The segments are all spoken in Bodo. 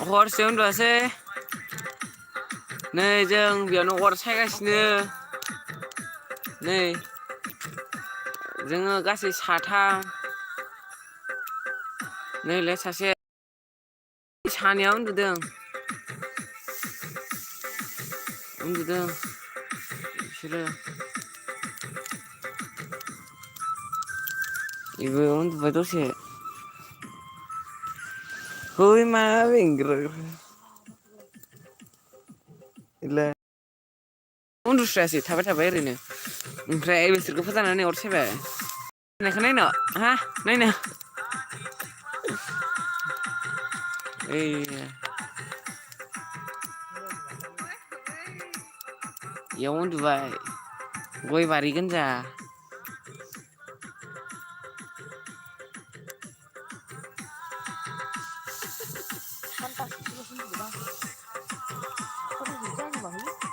हरसे उन्दुआसै नै जों बेयावनो अर सायगासिनो नै जोङो गासै साथाम नैलाय सासे सानैया उन्दुदों बिसोरो इबो उन्दुबाय दसे है मा बेंग्रो इलाय उन्दुस्रायासै थाबाय ओरैनो ओमफ्राय बिसोरखौ फोजानानै अर सायबाय नायखौ नायनो हा नायनो ओइ इयाव उन्दुबाय गय बारि गोनजा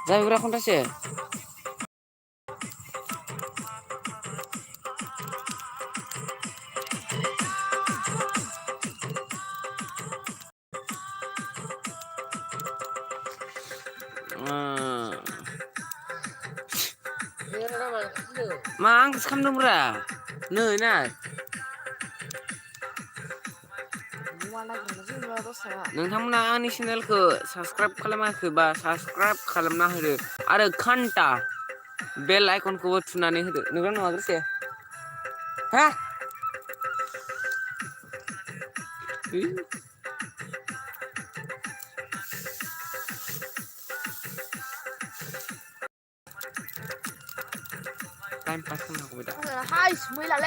जाबैब्रा खन्थासे मा आंखौसो खालामदोंब्रा नै नाय नोंथांमोना आंनि चेनेलखौ साबसक्राइब खालामाखैबा साबसक्राइब खालामना होदो आरो घन्टा बेल आइकनखौबो थुनानै होदो नंगौना नङा ग्रोसे हा टाइम पास खालामनांगौ दा